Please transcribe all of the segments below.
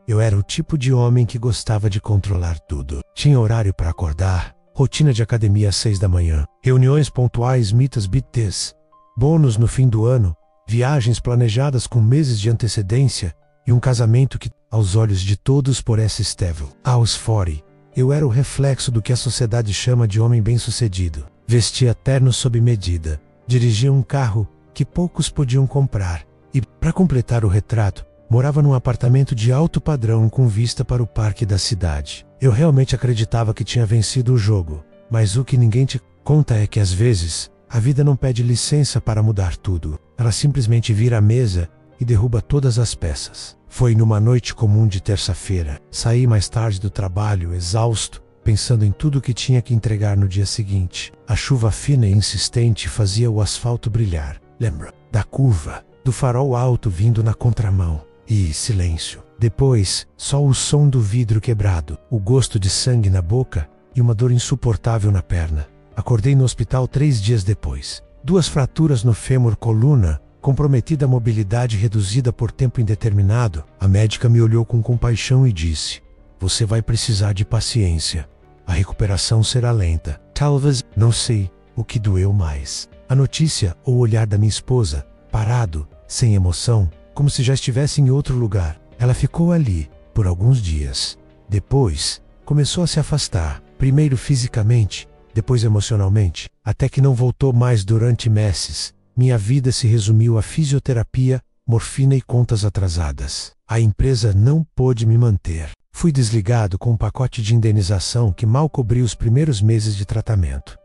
Eu era o tipo de homem que gostava de controlar tudo. Tinha horário para acordar, rotina de academia às 6 da manhã, reuniões pontuais, metas BTs, bônus no fim do ano, viagens planejadas com meses de antecedência e um casamento que, aos olhos de todos, parecia estável. Aos 40, eu era o reflexo do que a sociedade chama de homem bem-sucedido. Vestia terno sob medida, dirigia um carro que poucos podiam comprar e, para completar o retrato, morava num apartamento de alto padrão com vista para o parque da cidade. Eu realmente acreditava que tinha vencido o jogo, mas o que ninguém te conta é que às vezes a vida não pede licença para mudar tudo. Ela simplesmente vira a mesa e derruba todas as peças. Foi numa noite comum de terça-feira. Saí mais tarde do trabalho, exausto, pensando em tudo que tinha que entregar no dia seguinte. A chuva fina e insistente fazia o asfalto brilhar. Lembra? Da curva, do farol alto vindo na contramão. E silêncio. Depois, só o som do vidro quebrado, o gosto de sangue na boca e uma dor insuportável na perna. Acordei no hospital 3 dias depois. 2 fraturas no fêmur coluna, comprometida a mobilidade reduzida por tempo indeterminado. A médica me olhou com compaixão e disse: "Você vai precisar de paciência. A recuperação será lenta." Talvez, não sei, o que doeu mais. A notícia ou o olhar da minha esposa, parado, sem emoção, como se já estivesse em outro lugar. Ela ficou ali, por alguns dias. Depois, começou a se afastar, primeiro fisicamente, depois emocionalmente, até que não voltou mais durante meses. Minha vida se resumiu a fisioterapia, morfina e contas atrasadas. A empresa não pôde me manter. Fui desligado com um pacote de indenização que mal cobriu os primeiros meses de tratamento.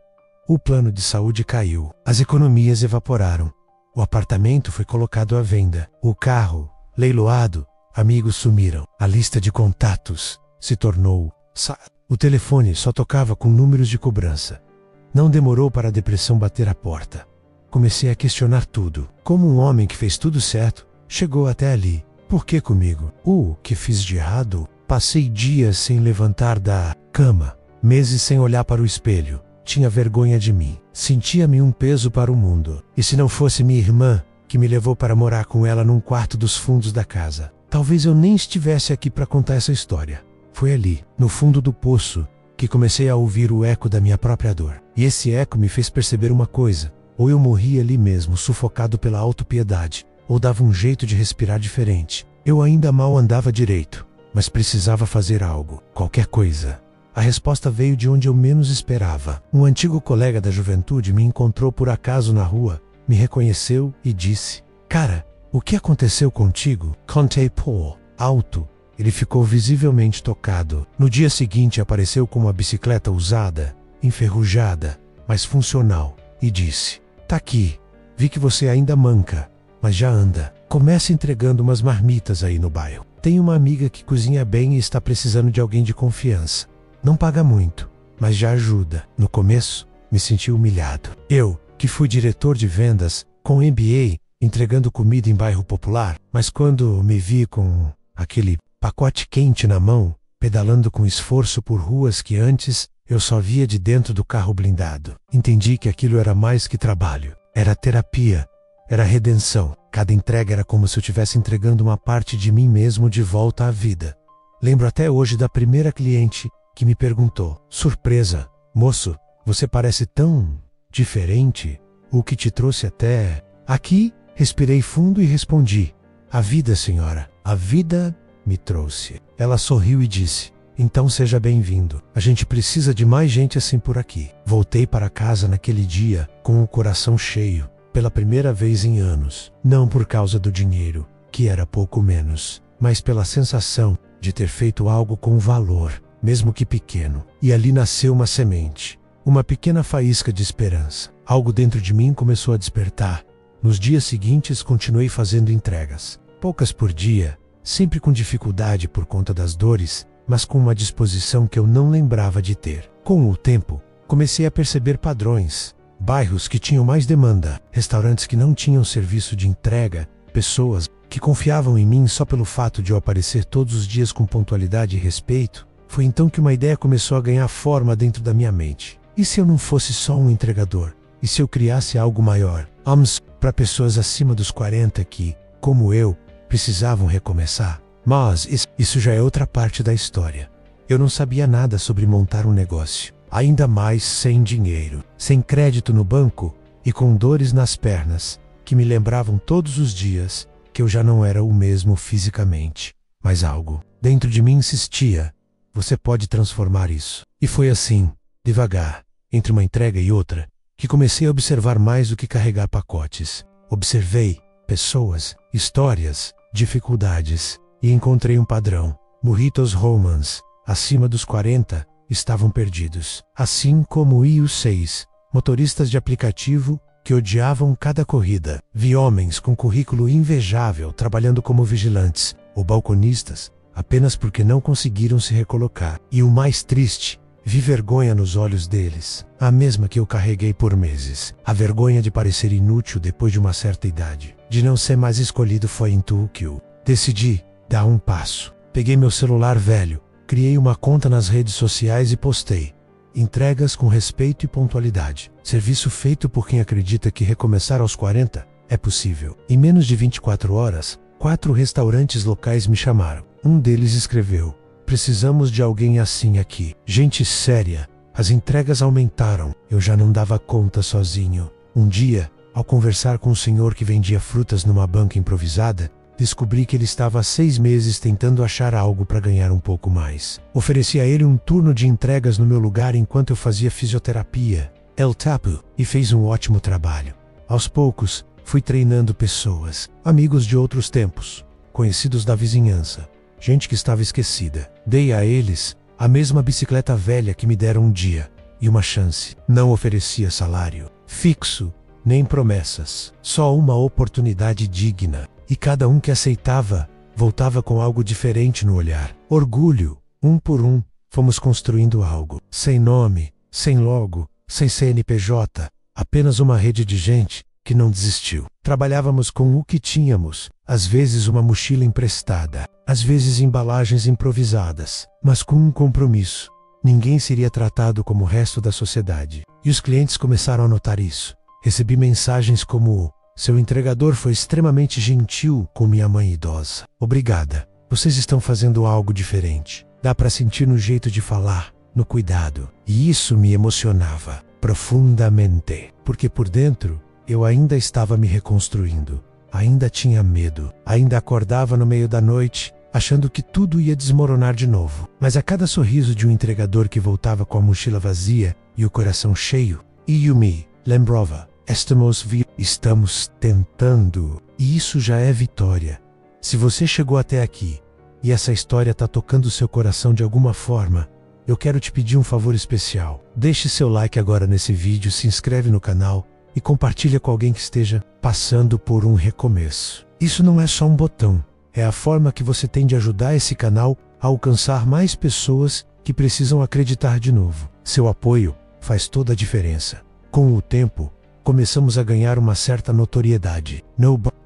O plano de saúde caiu, as economias evaporaram. O apartamento foi colocado à venda. O carro, leiloado, amigos sumiram. A lista de contatos se tornou... O telefone só tocava com números de cobrança. Não demorou para a depressão bater a porta. Comecei a questionar tudo. Como um homem que fez tudo certo, chegou até ali. Por que comigo? O que fiz de errado? Passei dias sem levantar da cama, meses sem olhar para o espelho. Tinha vergonha de mim. Sentia-me um peso para o mundo. E se não fosse minha irmã, que me levou para morar com ela num quarto dos fundos da casa, talvez eu nem estivesse aqui para contar essa história. Foi ali, no fundo do poço, que comecei a ouvir o eco da minha própria dor. E esse eco me fez perceber uma coisa. Ou eu morria ali mesmo, sufocado pela autopiedade, ou dava um jeito de respirar diferente. Eu ainda mal andava direito, mas precisava fazer algo, qualquer coisa. A resposta veio de onde eu menos esperava. Um antigo colega da juventude me encontrou por acaso na rua, me reconheceu e disse: "Cara, o que aconteceu contigo?" Contei Paul. Alto, ele ficou visivelmente tocado. No dia seguinte apareceu com uma bicicleta usada, enferrujada, mas funcional, e disse: "Tá aqui, vi que você ainda manca, mas já anda. Comece entregando umas marmitas aí no bairro. Tenho uma amiga que cozinha bem e está precisando de alguém de confiança. Não paga muito, mas já ajuda." No começo, me senti humilhado. Eu, que fui diretor de vendas, com MBA, entregando comida em bairro popular, mas quando me vi com aquele pacote quente na mão, pedalando com esforço por ruas que antes eu só via de dentro do carro blindado, entendi que aquilo era mais que trabalho. Era terapia, era redenção. Cada entrega era como se eu estivesse entregando uma parte de mim mesmo de volta à vida. Lembro até hoje da primeira cliente que me perguntou: "Surpresa, moço, você parece tão diferente. O que te trouxe até aqui?" Respirei fundo e respondi: "A vida, senhora. A vida me trouxe." Ela sorriu e disse: "Então seja bem-vindo. A gente precisa de mais gente assim por aqui." Voltei para casa naquele dia com o coração cheio, pela primeira vez em anos. Não por causa do dinheiro, que era pouco menos, mas pela sensação de ter feito algo com valor, mesmo que pequeno. E ali nasceu uma semente, uma pequena faísca de esperança. Algo dentro de mim começou a despertar. Nos dias seguintes continuei fazendo entregas, poucas por dia, sempre com dificuldade por conta das dores, mas com uma disposição que eu não lembrava de ter. Com o tempo, comecei a perceber padrões. Bairros que tinham mais demanda, restaurantes que não tinham serviço de entrega, pessoas que confiavam em mim só pelo fato de eu aparecer todos os dias com pontualidade e respeito. Foi então que uma ideia começou a ganhar forma dentro da minha mente. E se eu não fosse só um entregador? E se eu criasse algo maior? Para pessoas acima dos 40 que, como eu, precisavam recomeçar? Mas isso já é outra parte da história. Eu não sabia nada sobre montar um negócio, ainda mais sem dinheiro, sem crédito no banco e com dores nas pernas, que me lembravam todos os dias que eu já não era o mesmo fisicamente. Mas algo dentro de mim insistia: você pode transformar isso. E foi assim, devagar, entre uma entrega e outra, que comecei a observar mais do que carregar pacotes. Observei pessoas, histórias, dificuldades e encontrei um padrão. Burritos Romans, acima dos 40, estavam perdidos, assim como os 6 motoristas de aplicativo que odiavam cada corrida. Vi homens com currículo invejável trabalhando como vigilantes ou balconistas apenas porque não conseguiram se recolocar. E o mais triste, vi vergonha nos olhos deles, a mesma que eu carreguei por meses. A vergonha de parecer inútil depois de uma certa idade, de não ser mais escolhido. Foi então que eu decidi dar um passo. Peguei meu celular velho, criei uma conta nas redes sociais e postei: entregas com respeito e pontualidade. Serviço feito por quem acredita que recomeçar aos 40 é possível. Em menos de 24 horas, 4 restaurantes locais me chamaram. Um deles escreveu: precisamos de alguém assim aqui. Gente séria. As entregas aumentaram. Eu já não dava conta sozinho. Um dia, ao conversar com um senhor que vendia frutas numa banca improvisada, descobri que ele estava há 6 meses tentando achar algo para ganhar um pouco mais. Ofereci a ele um turno de entregas no meu lugar enquanto eu fazia fisioterapia, El Tapo, e fez um ótimo trabalho. Aos poucos, fui treinando pessoas, amigos de outros tempos, conhecidos da vizinhança, gente que estava esquecida. Dei a eles a mesma bicicleta velha que me deram um dia e uma chance. Não oferecia salário fixo, nem promessas, só uma oportunidade digna. E cada um que aceitava, voltava com algo diferente no olhar. Orgulho, um por um, fomos construindo algo. Sem nome, sem logo, sem CNPJ, apenas uma rede de gente que não desistiu. Trabalhávamos com o que tínhamos, às vezes uma mochila emprestada, às vezes embalagens improvisadas, mas com um compromisso: ninguém seria tratado como o resto da sociedade. E os clientes começaram a notar isso. Recebi mensagens como: seu entregador foi extremamente gentil com minha mãe idosa. Obrigada. Vocês estão fazendo algo diferente. Dá para sentir no jeito de falar, no cuidado. E isso me emocionava profundamente, porque por dentro eu ainda estava me reconstruindo. Ainda tinha medo. Ainda acordava no meio da noite, achando que tudo ia desmoronar de novo. Mas a cada sorriso de um entregador que voltava com a mochila vazia e o coração cheio, me lembrava: estamos tentando. E isso já é vitória. Se você chegou até aqui e essa história está tocando seu coração de alguma forma, eu quero te pedir um favor especial. Deixe seu like agora nesse vídeo, se inscreve no canal e compartilha com alguém que esteja passando por um recomeço. Isso não é só um botão, é a forma que você tem de ajudar esse canal a alcançar mais pessoas que precisam acreditar de novo. Seu apoio faz toda a diferença. Com o tempo, começamos a ganhar uma certa notoriedade.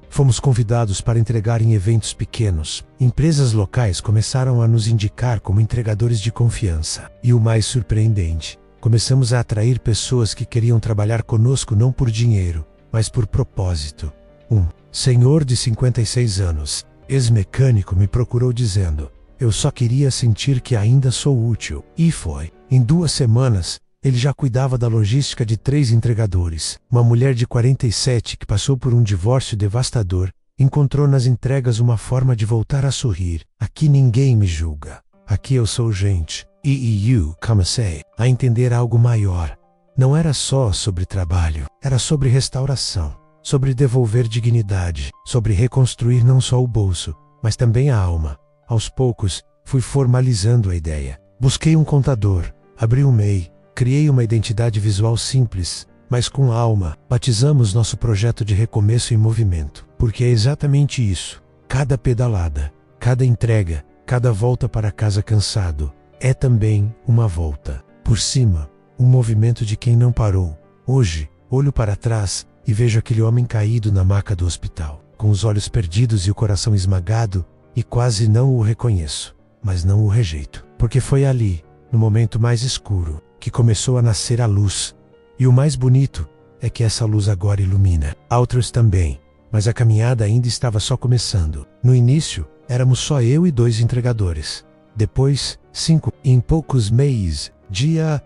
Fomos convidados para entregar em eventos pequenos. Empresas locais começaram a nos indicar como entregadores de confiança. E o mais surpreendente, começamos a atrair pessoas que queriam trabalhar conosco não por dinheiro, mas por propósito. Um senhor de 56 anos, ex-mecânico, me procurou dizendo: eu só queria sentir que ainda sou útil. E foi. Em 2 semanas, ele já cuidava da logística de 3 entregadores. Uma mulher de 47 que passou por um divórcio devastador, encontrou nas entregas uma forma de voltar a sorrir. Aqui ninguém me julga. Aqui eu sou gente. E comecei a entender algo maior. Não era só sobre trabalho, era sobre restauração, sobre devolver dignidade, sobre reconstruir não só o bolso, mas também a alma. Aos poucos, fui formalizando a ideia. Busquei um contador, abri um MEI, criei uma identidade visual simples, mas com alma. Batizamos nosso projeto de recomeço em movimento, porque é exatamente isso. Cada pedalada, cada entrega, cada volta para casa cansado, é também uma volta por cima, um movimento de quem não parou. Hoje, olho para trás e vejo aquele homem caído na maca do hospital, com os olhos perdidos e o coração esmagado, e quase não o reconheço, mas não o rejeito, porque foi ali, no momento mais escuro, que começou a nascer a luz. E o mais bonito é que essa luz agora ilumina outros também, mas a caminhada ainda estava só começando. No início, Éramos só eu e 2 entregadores. Depois, 5. Em poucos meses,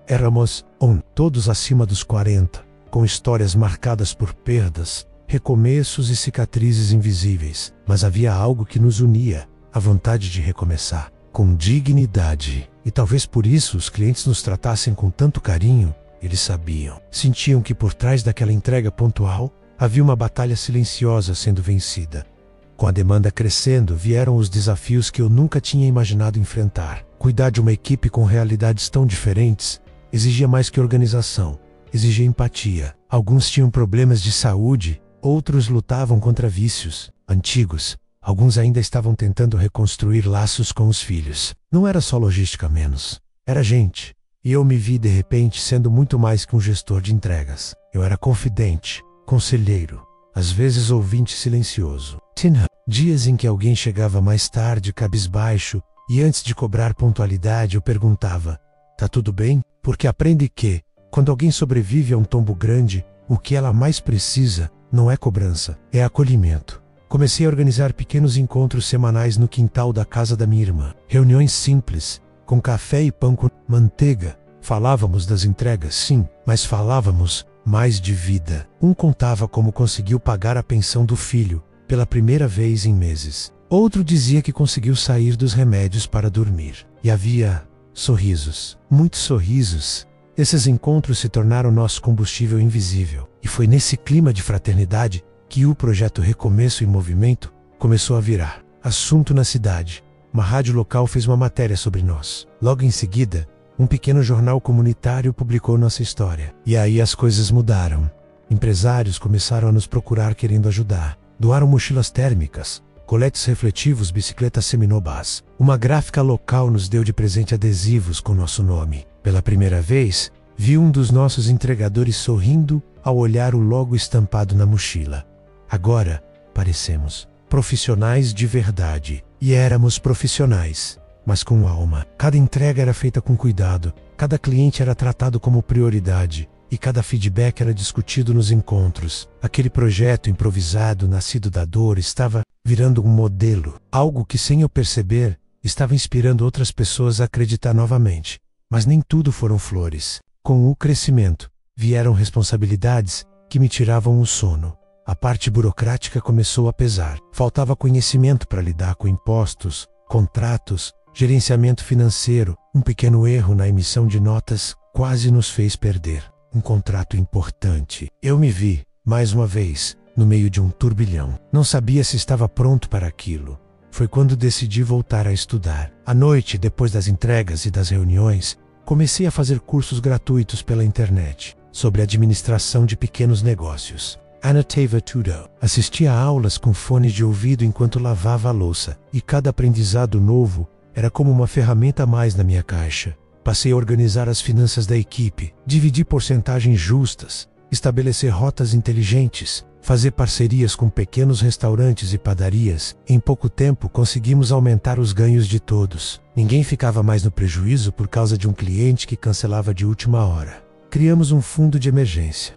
éramos todos acima dos 40, com histórias marcadas por perdas, recomeços e cicatrizes invisíveis. Mas havia algo que nos unia, a vontade de recomeçar, com dignidade. E talvez por isso os clientes nos tratassem com tanto carinho. Eles sabiam, sentiam que por trás daquela entrega pontual havia uma batalha silenciosa sendo vencida. Com a demanda crescendo, vieram os desafios que eu nunca tinha imaginado enfrentar. Cuidar de uma equipe com realidades tão diferentes exigia mais que organização, exigia empatia. Alguns tinham problemas de saúde, outros lutavam contra vícios antigos. Alguns ainda estavam tentando reconstruir laços com os filhos. Não era só logística menos, era gente. E eu me vi de repente sendo muito mais que um gestor de entregas. Eu era confidente, conselheiro, às vezes ouvinte silencioso. Dias em que alguém chegava mais tarde, cabisbaixo, e antes de cobrar pontualidade eu perguntava: tá tudo bem? Porque aprende que, quando alguém sobrevive a um tombo grande, o que ela mais precisa não é cobrança, é acolhimento. Comecei a organizar pequenos encontros semanais no quintal da casa da minha irmã. Reuniões simples, com café e pão com manteiga. Falávamos das entregas, sim, mas falávamos mais de vida. Um contava como conseguiu pagar a pensão do filho, pela primeira vez em meses. Outro dizia que conseguiu sair dos remédios para dormir. E havia sorrisos, muitos sorrisos. Esses encontros se tornaram nosso combustível invisível. E foi nesse clima de fraternidade que o projeto Recomeço em Movimento começou a virar assunto na cidade. Uma rádio local fez uma matéria sobre nós. Logo em seguida, um pequeno jornal comunitário publicou nossa história. E aí as coisas mudaram. Empresários começaram a nos procurar querendo ajudar. Doaram mochilas térmicas, coletes refletivos, bicicletas seminobás. Uma gráfica local nos deu de presente adesivos com nosso nome. Pela primeira vez, vi um dos nossos entregadores sorrindo ao olhar o logo estampado na mochila. Agora, parecemos profissionais de verdade. E éramos profissionais, mas com alma. Cada entrega era feita com cuidado, cada cliente era tratado como prioridade, e cada feedback era discutido nos encontros. Aquele projeto improvisado, nascido da dor, estava virando um modelo. Algo que, sem eu perceber, estava inspirando outras pessoas a acreditar novamente. Mas nem tudo foram flores. Com o crescimento, vieram responsabilidades que me tiravam o sono. A parte burocrática começou a pesar. Faltava conhecimento para lidar com impostos, contratos, gerenciamento financeiro. Um pequeno erro na emissão de notas quase nos fez perder um contrato importante. Eu me vi, mais uma vez, no meio de um turbilhão. Não sabia se estava pronto para aquilo. Foi quando decidi voltar a estudar. À noite, depois das entregas e das reuniões, comecei a fazer cursos gratuitos pela internet sobre administração de pequenos negócios. Anotava tudo. Assistia a aulas com fones de ouvido enquanto lavava a louça, e cada aprendizado novo era como uma ferramenta a mais na minha caixa. Passei a organizar as finanças da equipe, dividir porcentagens justas, estabelecer rotas inteligentes, fazer parcerias com pequenos restaurantes e padarias. Em pouco tempo conseguimos aumentar os ganhos de todos. Ninguém ficava mais no prejuízo por causa de um cliente que cancelava de última hora. Criamos um fundo de emergência,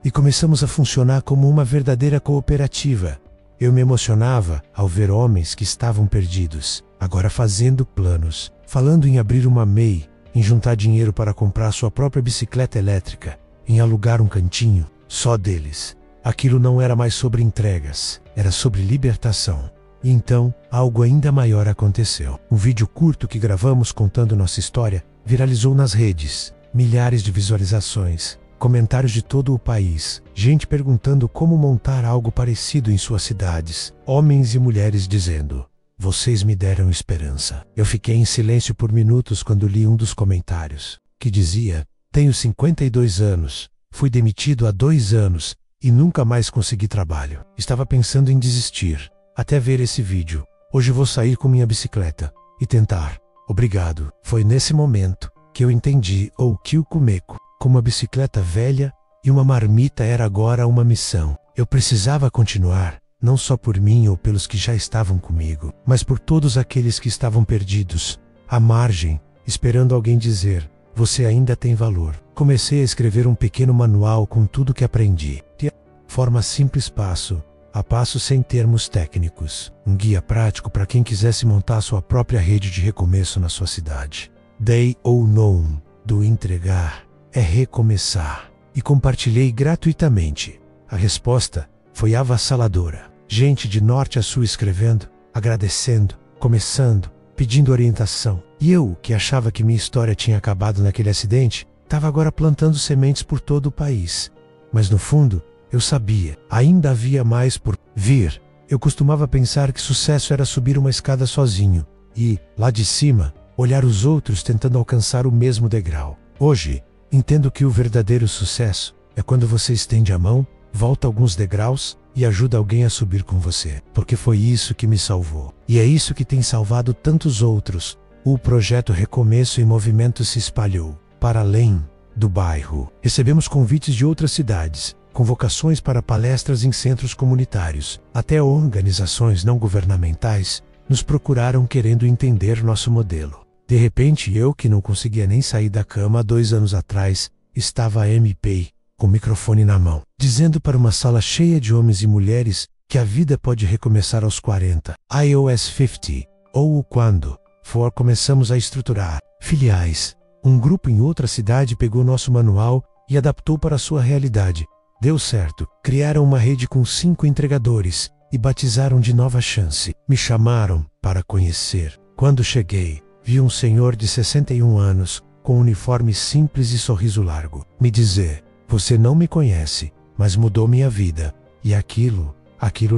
e começamos a funcionar como uma verdadeira cooperativa. Eu me emocionava ao ver homens que estavam perdidos, agora fazendo planos, falando em abrir uma MEI, em juntar dinheiro para comprar sua própria bicicleta elétrica, em alugar um cantinho, só deles. Aquilo não era mais sobre entregas, era sobre libertação. E então, algo ainda maior aconteceu. Um vídeo curto que gravamos contando nossa história viralizou nas redes. Milhares de visualizações, comentários de todo o país, gente perguntando como montar algo parecido em suas cidades, homens e mulheres dizendo: "Vocês me deram esperança." Eu fiquei em silêncio por minutos quando li um dos comentários, que dizia: "Tenho 52 anos, fui demitido há 2 anos e nunca mais consegui trabalho. Estava pensando em desistir, até ver esse vídeo. Hoje vou sair com minha bicicleta e tentar. Obrigado." Foi nesse momento que eu entendi que o Cumeco, como uma bicicleta velha e uma marmita, era agora uma missão. Eu precisava continuar, não só por mim ou pelos que já estavam comigo, mas por todos aqueles que estavam perdidos, à margem, esperando alguém dizer: "Você ainda tem valor." Comecei a escrever um pequeno manual com tudo que aprendi. De forma simples, passo a passos sem termos técnicos. Um guia prático para quem quisesse montar sua própria rede de recomeço na sua cidade. Day ou Known, do entregar, é recomeçar. E compartilhei gratuitamente. A resposta foi avassaladora. Gente de norte a sul escrevendo, agradecendo, começando, pedindo orientação. E eu, que achava que minha história tinha acabado naquele acidente, estava agora plantando sementes por todo o país. Mas no fundo, eu sabia, ainda havia mais por vir. Eu costumava pensar que sucesso era subir uma escada sozinho e, lá de cima, olhar os outros tentando alcançar o mesmo degrau. Hoje, entendo que o verdadeiro sucesso é quando você estende a mão, volta alguns degraus e ajuda alguém a subir com você. Porque foi isso que me salvou. E é isso que tem salvado tantos outros. O projeto Recomeço em Movimento se espalhou para além do bairro. Recebemos convites de outras cidades, convocações para palestras em centros comunitários. Até organizações não governamentais nos procuraram querendo entender nosso modelo. De repente, eu, que não conseguia nem sair da cama há 2 anos atrás, estava a MP, com o microfone na mão, dizendo para uma sala cheia de homens e mulheres que a vida pode recomeçar aos 40. iOS 50, ou quando for, começamos a estruturar filiais. Um grupo em outra cidade pegou nosso manual e adaptou para a sua realidade. Deu certo. Criaram uma rede com 5 entregadores e batizaram de Nova Chance. Me chamaram para conhecer. Quando cheguei, vi um senhor de 61 anos, com um uniforme simples e sorriso largo, me dizer: "Você não me conhece, mas mudou minha vida. E aquilo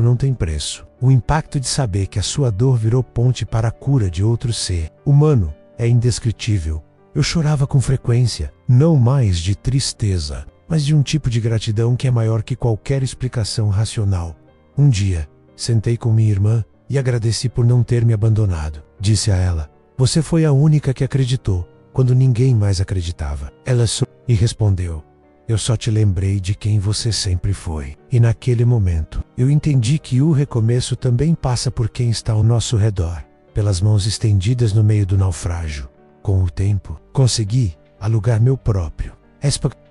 não tem preço." O impacto de saber que a sua dor virou ponte para a cura de outro ser humano é indescritível. Eu chorava com frequência, não mais de tristeza, mas de um tipo de gratidão que é maior que qualquer explicação racional. Um dia, sentei com minha irmã e agradeci por não ter me abandonado. Disse a ela: "Você foi a única que acreditou, quando ninguém mais acreditava." Ela sorriu e respondeu: "Eu só te lembrei de quem você sempre foi." E naquele momento, eu entendi que o recomeço também passa por quem está ao nosso redor, pelas mãos estendidas no meio do naufrágio. Com o tempo, consegui alugar meu próprio.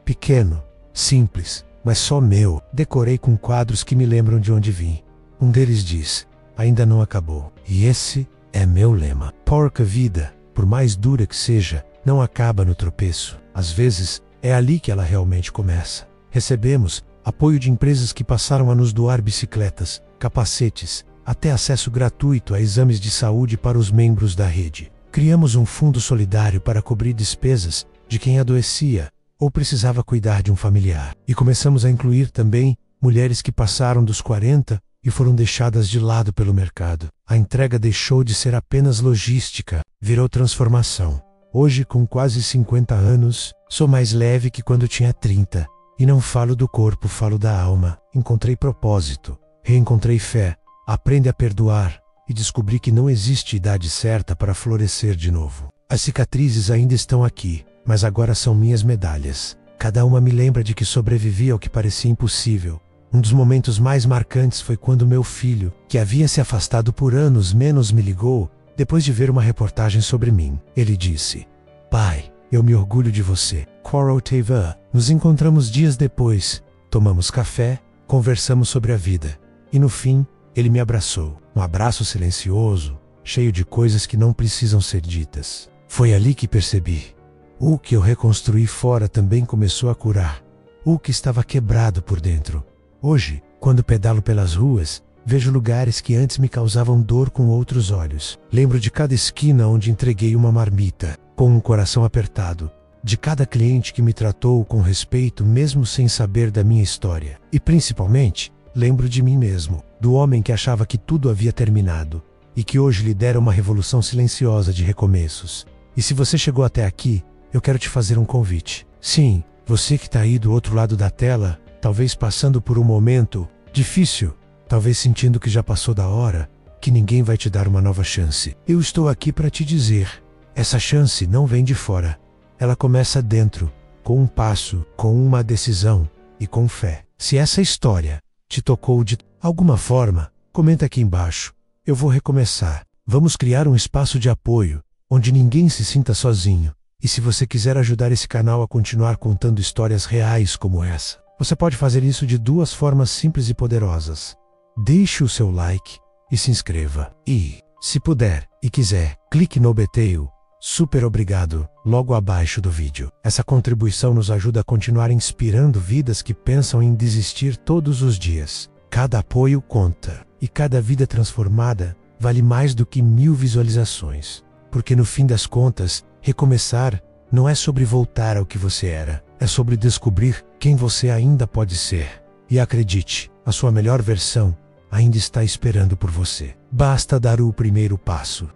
Pequeno, simples, mas só meu. Decorei com quadros que me lembram de onde vim. Um deles diz: "Ainda não acabou." E esse é meu lema. Porca vida, por mais dura que seja, não acaba no tropeço. Às vezes, é ali que ela realmente começa. Recebemos apoio de empresas que passaram a nos doar bicicletas, capacetes, até acesso gratuito a exames de saúde para os membros da rede. Criamos um fundo solidário para cobrir despesas de quem adoecia ou precisava cuidar de um familiar. E começamos a incluir também mulheres que passaram dos 40 e foram deixadas de lado pelo mercado. A entrega deixou de ser apenas logística, virou transformação. Hoje, com quase 50 anos, sou mais leve que quando tinha 30. E não falo do corpo, falo da alma. Encontrei propósito, reencontrei fé, aprende a perdoar e descobri que não existe idade certa para florescer de novo. As cicatrizes ainda estão aqui, mas agora são minhas medalhas. Cada uma me lembra de que sobrevivi ao que parecia impossível. Um dos momentos mais marcantes foi quando meu filho, que havia se afastado por anos, me ligou depois de ver uma reportagem sobre mim. Ele disse: "Pai, eu me orgulho de você." Coral Teva. Nos encontramos dias depois, tomamos café, conversamos sobre a vida. E no fim, ele me abraçou. Um abraço silencioso, cheio de coisas que não precisam ser ditas. Foi ali que percebi: o que eu reconstruí fora também começou a curar. O que estava quebrado por dentro. Hoje, quando pedalo pelas ruas, vejo lugares que antes me causavam dor com outros olhos. Lembro de cada esquina onde entreguei uma marmita, com um coração apertado. De cada cliente que me tratou com respeito mesmo sem saber da minha história. E principalmente, lembro de mim mesmo, do homem que achava que tudo havia terminado, e que hoje lidera uma revolução silenciosa de recomeços. E se você chegou até aqui, eu quero te fazer um convite. Sim, você que está aí do outro lado da tela, talvez passando por um momento difícil, talvez sentindo que já passou da hora, que ninguém vai te dar uma nova chance. Eu estou aqui para te dizer, essa chance não vem de fora. Ela começa dentro, com um passo, com uma decisão e com fé. Se essa história te tocou de alguma forma, comenta aqui embaixo. Eu vou recomeçar. Vamos criar um espaço de apoio, onde ninguém se sinta sozinho. E se você quiser ajudar esse canal a continuar contando histórias reais como essa, você pode fazer isso de 2 formas simples e poderosas. deixe o seu like e se inscreva. E, se puder e quiser, clique no botão super obrigado logo abaixo do vídeo. Essa contribuição nos ajuda a continuar inspirando vidas que pensam em desistir todos os dias. Cada apoio conta, e cada vida transformada vale mais do que 1000 visualizações. Porque no fim das contas, recomeçar não é sobre voltar ao que você era, é sobre descobrir quem você ainda pode ser. E acredite, a sua melhor versão ainda está esperando por você. Basta dar o primeiro passo.